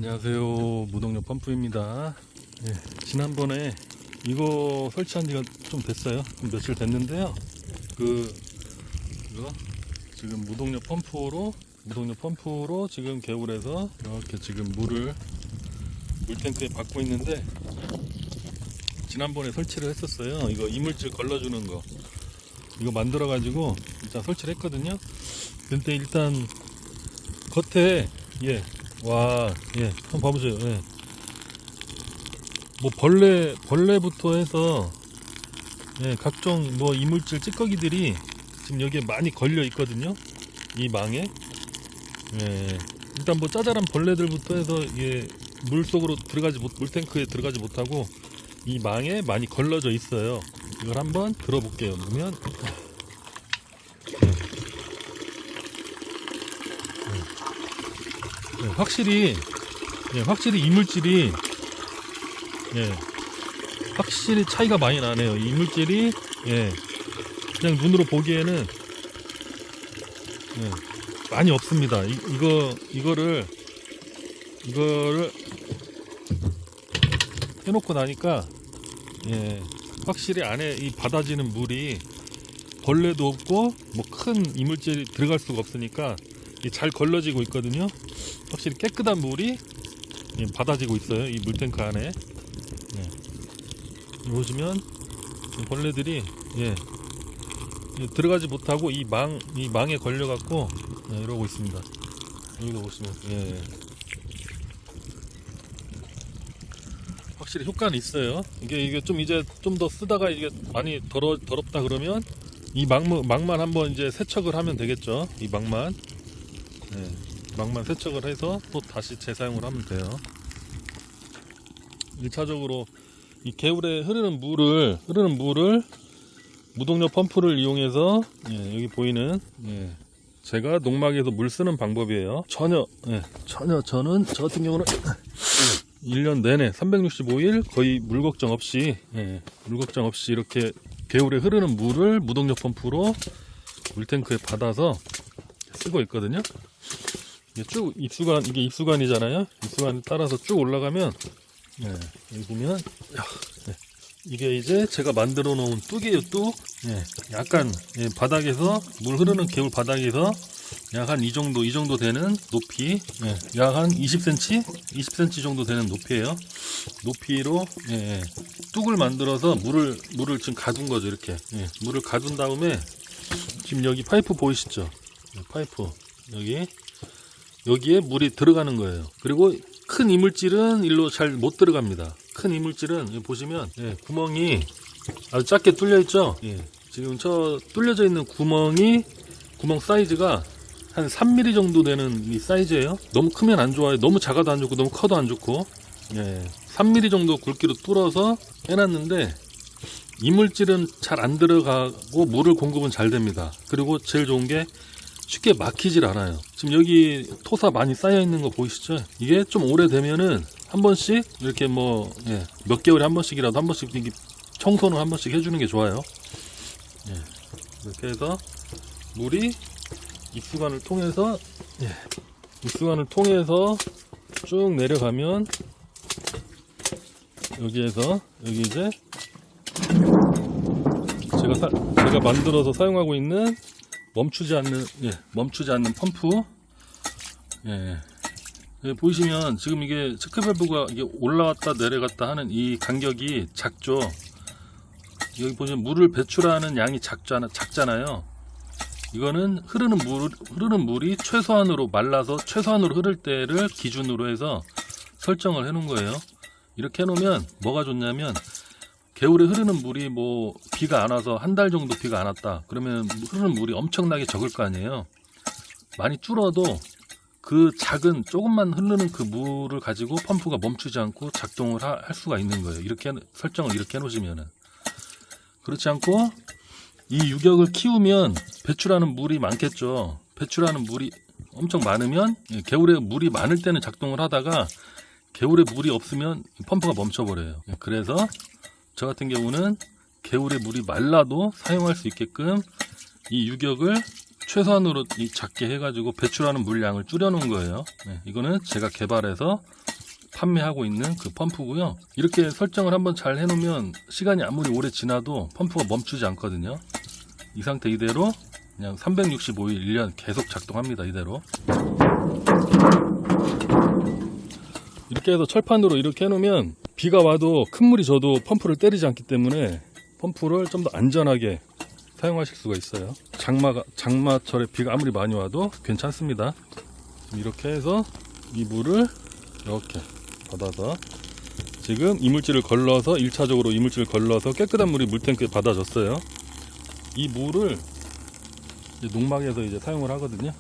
안녕하세요, 무동력 펌프입니다. 예, 지난번에 이거 설치한 지가 좀 됐어요. 며칠 됐는데요. 이거 지금 무동력 펌프로 지금 개울에서 이렇게 지금 물탱크에 받고 있는데, 지난번에 설치를 했었어요. 이거 이물질 걸러주는 거 이거 만들어 가지고 일단 설치를 했거든요. 근데 일단 겉에 한번 봐보세요. 뭐 벌레부터 해서 각종 뭐 이물질 찌꺼기들이 지금 여기에 많이 걸려 있거든요. 이 망에. 일단 뭐 짜잘한 벌레들부터 해서 이게 물속으로 물탱크에 들어가지 못하고 이 망에 많이 걸러져 있어요. 이걸 한번 들어볼게요. 보면 확실히 이물질이 확실히 차이가 많이 나네요. 이물질이 그냥 눈으로 보기에는 많이 없습니다. 이거를 해놓고 나니까 확실히 안에 이 받아지는 물이 벌레도 없고 뭐 큰 이물질이 들어갈 수가 없으니까 잘 걸러지고 있거든요. 확실히 깨끗한 물이 받아지고 있어요. 이 물탱크 안에. 보시면 벌레들이 들어가지 못하고 이 망에 걸려갖고 이러고 있습니다. 여기도 보시면 확실히 효과는 있어요. 이게 좀 이제 좀 더 쓰다가 이게 많이 더럽다 그러면 이 망만 한번 이제 세척을 하면 되겠죠. 이 망만 세척을 해서 또 다시 재사용을 하면 돼요. 1차적으로 이 개울에 흐르는 물을 무동력 펌프를 이용해서 여기 보이는 제가 농막에서 물 쓰는 방법이에요. 전혀 저는 저 같은 경우는 1년 내내 365일 거의 물 걱정 없이 이렇게 개울에 흐르는 물을 무동력 펌프로 물탱크에 받아서 쓰고 있거든요. 이게 쭉 이게 입수관이잖아요. 입수관을 따라서 쭉 올라가면 여기 보면 이게 이제 제가 만들어 놓은 뚝이에요. 뚝. 약간 바닥에서 물 흐르는 개울 바닥에서 약 한 이 정도 되는 높이, 약 한 20cm 정도 되는 높이에요. 높이로 뚝을 만들어서 물을 지금 가둔 거죠. 이렇게 물을 가둔 다음에 지금 여기 파이프 보이시죠? 파이프 여기에 물이 들어가는 거예요. 그리고 큰 이물질은 일로 잘 못 들어갑니다. 큰 이물질은 여기 보시면 구멍이 아주 작게 뚫려 있죠. 지금 저 뚫려져 있는 구멍 사이즈가 한 3mm 정도 되는 이 사이즈예요. 너무 크면 안 좋아요. 너무 작아도 안 좋고 너무 커도 안 좋고 3mm 정도 굵기로 뚫어서 해놨는데 이물질은 잘 안 들어가고 물을 공급은 잘 됩니다. 그리고 제일 좋은 게 쉽게 막히질 않아요. 지금 여기 토사 많이 쌓여 있는 거 보이시죠? 이게 좀 오래되면은 한 번씩 이렇게 몇 개월에 한 번씩이라도 한 번씩 청소는 한 번씩 해주는 게 좋아요. 이렇게 해서 물이 입수관을 통해서 쭉 내려가면 여기 이제 제가 만들어서 사용하고 있는 멈추지 않는 펌프. 보이시면 지금 이게 체크밸브가 이게 올라왔다 내려갔다 하는 이 간격이 작죠. 여기 보시면 물을 배출하는 양이 작잖아요. 이거는 흐르는 물이 최소한으로 말라서 최소한으로 흐를 때를 기준으로 해서 설정을 해 놓은 거예요. 이렇게 해 놓으면 뭐가 좋냐면 개울에 흐르는 물이 뭐 비가 안 와서 한 달 정도 비가 안 왔다 그러면 흐르는 물이 엄청나게 적을 거 아니에요. 많이 줄어도 그 작은 조금만 흐르는 그 물을 가지고 펌프가 멈추지 않고 작동을 할 수가 있는 거예요. 이렇게 설정을 이렇게 해 놓으시면은. 그렇지 않고 이 유격을 키우면 배출하는 물이 많겠죠. 배출하는 물이 엄청 많으면 개울에 물이 많을 때는 작동을 하다가 개울에 물이 없으면 펌프가 멈춰버려요. 그래서 저 같은 경우는 개울에 물이 말라도 사용할 수 있게끔 이 유격을 최소한으로 작게 해가지고 배출하는 물량을 줄여놓은 거예요. 이거는 제가 개발해서 판매하고 있는 그 펌프고요. 이렇게 설정을 한번 잘 해놓으면 시간이 아무리 오래 지나도 펌프가 멈추지 않거든요. 이 상태 이대로 그냥 365일 1년 계속 작동합니다. 이대로 이렇게 해서 철판으로 이렇게 해놓으면 비가 와도 큰 물이 져도 펌프를 때리지 않기 때문에 펌프를 좀 더 안전하게 사용하실 수가 있어요. 장마철에 비가 아무리 많이 와도 괜찮습니다. 이렇게 해서 이 물을 이렇게 받아서 지금 이물질을 걸러서 1차적으로 이물질을 걸러서 깨끗한 물이 물탱크에 받아졌어요. 이 물을 이제 농막에서 이제 사용을 하거든요.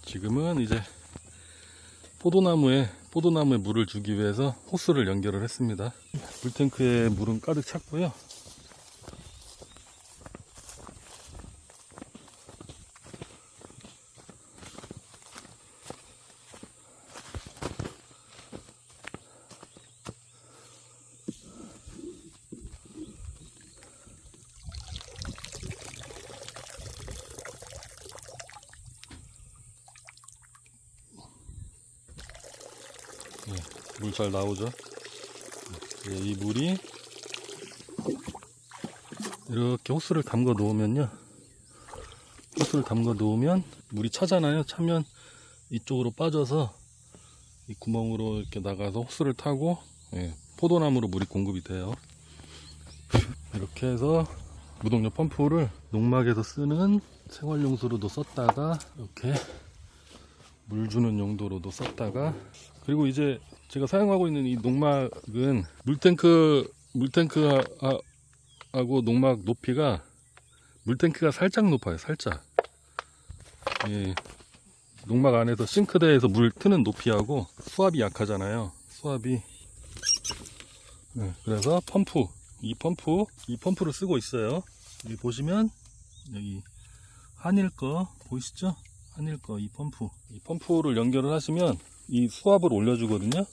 지금은 이제 포도나무에 물을 주기 위해서 호스를 연결을 했습니다. 물탱크에 물은 가득 찼고요. 물 잘 나오죠. 이 물이 이렇게 호스를 담궈 놓으면요, 물이 차잖아요. 차면 이쪽으로 빠져서 이 구멍으로 이렇게 나가서 호스를 타고 포도나무로 물이 공급이 돼요. 이렇게 해서 무동력 펌프를 농막에서 쓰는 생활용수로도 썼다가 이렇게 물 주는 용도로도 썼다가, 그리고 이제 제가 사용하고 있는 이 농막은 물탱크하고 농막 높이가, 물탱크가 살짝 높아요. 살짝. 농막 안에서 싱크대에서 물 트는 높이하고 수압이 약하잖아요. 수압이. 그래서 이 펌프를 쓰고 있어요. 여기 보시면 여기 한일 거 보이시죠? 한일 거 이 펌프를 연결을 하시면 이 수압을 올려주거든요.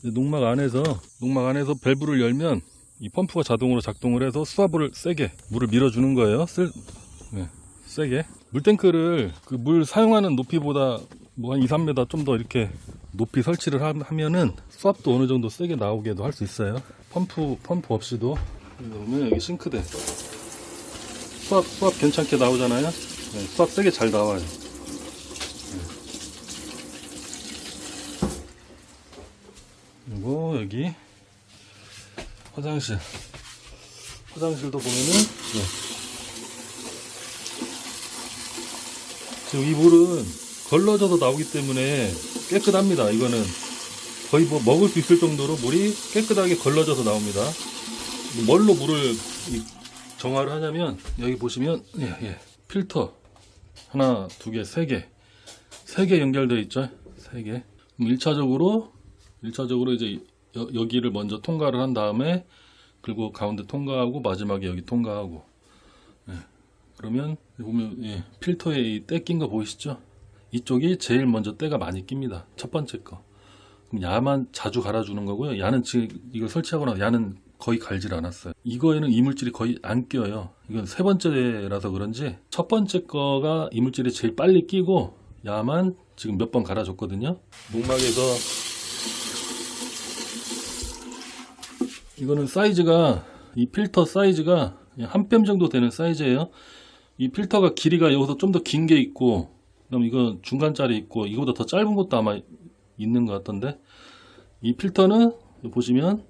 농막 안에서 밸브를 열면 이 펌프가 자동으로 작동을 해서 수압을 세게 물을 밀어주는 거예요. 세게. 물탱크를 그 물 사용하는 높이보다 뭐 한 2, 3m 좀 더 이렇게 높이 설치를 하면은 수압도 어느 정도 세게 나오게도 할 수 있어요. 펌프 없이도. 그러면 여기 싱크대. 수압 괜찮게 나오잖아요. 수압 세게 잘 나와요. 그리고 여기 화장실도 보면은 지금 이 물은 걸러져서 나오기 때문에 깨끗합니다. 이거는 거의 뭐 먹을 수 있을 정도로 물이 깨끗하게 걸러져서 나옵니다. 뭘로 물을 정화를 하냐면 여기 보시면 필터 하나, 두 개, 세 개 연결되어 있죠. 3개. 1차적으로 이제 여기를 먼저 통과를 한 다음에, 그리고 가운데 통과하고 마지막에 여기 통과하고. 그러면 보면 필터에 이 때 낀 거 보이시죠? 이쪽이 제일 먼저 때가 많이 낍니다. 첫 번째 거. 그럼 야만 자주 갈아주는 거고요. 야는 지금 이걸 설치하고 나서 야는 거의 갈질 않았어요. 이거에는 이물질이 거의 안 껴요. 이건 세 번째라서 그런지 첫 번째 거가 이물질이 제일 빨리 끼고 야만 지금 몇 번 갈아줬거든요. 농막에서 이거는 사이즈가, 이 필터 사이즈가 한 뼘 정도 되는 사이즈예요. 이 필터가 길이가 여기서 좀 더 긴 게 있고, 그다음 이거 중간짜리 있고, 이거보다 더 짧은 것도 아마 있는 것 같던데, 이 필터는 보시면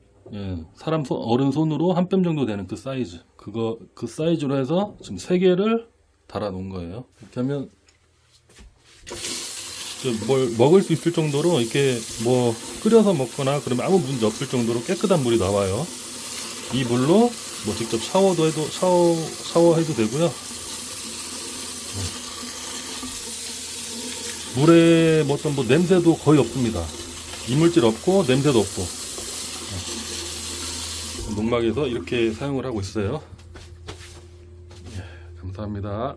사람 어른 손으로 한 뼘 정도 되는 그 사이즈, 그 사이즈로 해서 지금 3개를 달아 놓은 거예요. 이렇게 하면 뭘 먹을 수 있을 정도로, 이렇게 뭐 끓여서 먹거나 그러면 아무 문제 없을 정도로 깨끗한 물이 나와요. 이 물로 뭐 직접 샤워해도 되고요. 물에 뭐 어떤 냄새도 거의 없습니다. 이물질 없고 냄새도 없고. 점막에서 이렇게 사용을 하고 있어요. 예, 감사합니다.